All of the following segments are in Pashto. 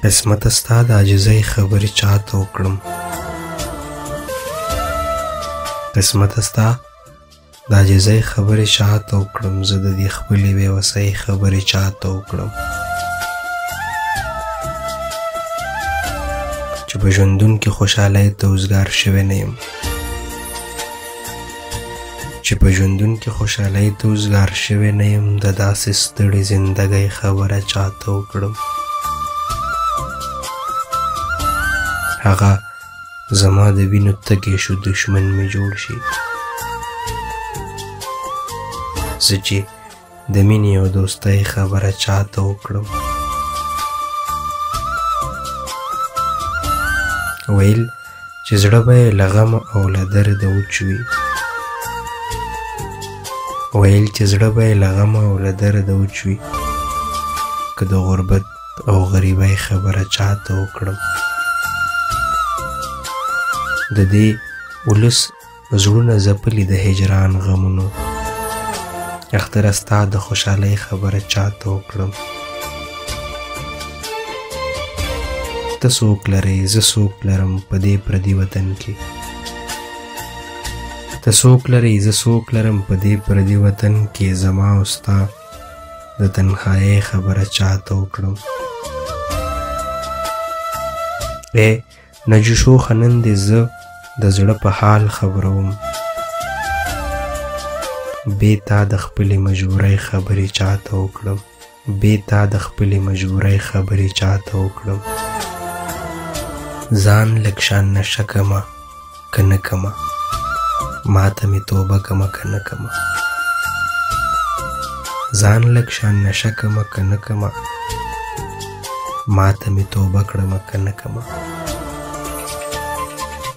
قسمته ستا د عاجزۍ خبرې چاته وکړم قسمته ستا د عاجزۍ خبرې چاته وکړم زه د دې خپلې بېوسۍ خبرې چاته وکړم چې په ژوندون کې خوشحالۍ ته اوزګار شوی نه یم چې په ژوندون کې خوشحالۍ ته اوزګار شوی نه یم د داسې ستړې زندګۍ خبره چاته وکړم هغه زما د وینو تږی شو دشمن مې جوړ شي زه چې د مینې او دوستۍ خبره چاته وکړم ویل چې زړه به یې له غمه او له درده وچ وي ویل چې زړه به یې له غمه او له درده وچ وي که د غربت او غریبۍ خبره چاته وکړم د دې ولس زړونه ځپلي د هجران غمونو اختره ستا د خوشحالۍ خبره چاته وکړم ته څوک لرې زه څوک لرم په دې پردي وطن کې ته څوک لرې زه څوک لرم په دې پردي وطن کې زما او ستا د تنهایۍ خبره چاته وکړم ای نجوشو خنن دې زه د زړه په حال خبروم بې تا د خپلې مجبورۍ خبرې چاته وکړم بې تا د خپلې مجبورۍ خبرې چاته وکړم ځان لږ شان نشه کمه که نه کمه ماته مې توبه کمه که نه کمه ځان لږ شان نشه کمه که نه کمه ماته مې توبه کړمه که نه کمه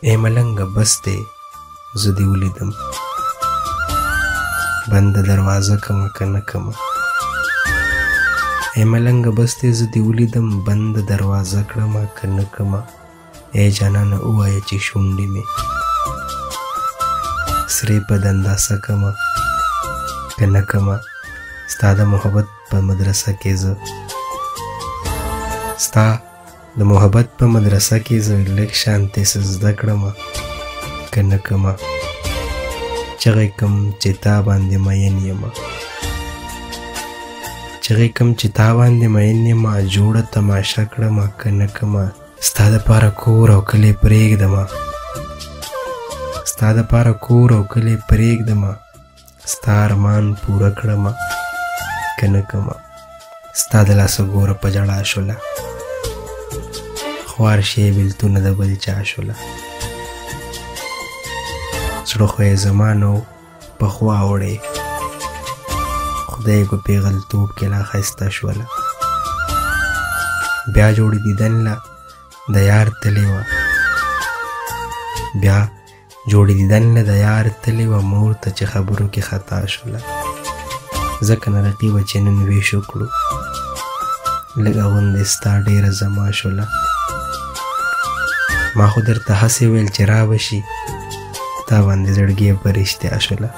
ای ملنګه بس دی زه دې ولیدم بنده دروازه کمه که نه کمه ای ملنګه بس دی زه دې ولیدم بنده دروازه کړمه که نه کمه ای جانانه ووایه چې شونډې مې سرې په دنداسه کمه که نه کمه ستا د محبت په مدرسه کې زه ستا د محبت په مدرسه کې زه لږ شانتې څه زده کړمه که نه کمه چغې کم چې تا باندې مین یمه چغې کم چې تا باندې مین یمه جوړه تماشه کړمه که نه کمه ستا دپاره کور او کلی پرېږدمه ستا دپاره کور او کلی پرېږدمه ستا ارمان پوره کړمه که نه کمه ستا د لاسه ګوره په ژړا شوله خوار شي بېلتونه د بل چا شوله زړه خو یې زما نه و پخوا وړې خدای په پېغلتوب کې لا ښایسته شوله بیا جوړې دیدن له د یار تلې وه بیا جوړې دیدن له د یار تلې وه مور ته چې خبرو کې خطا شوله ځکه نه رقیبه چې نن ویش وکړو لږه غوندې ستا ډېره زما شوله ما خو درته هسې ویل چې را به شي تا باندې زړګی په رښتیا شوله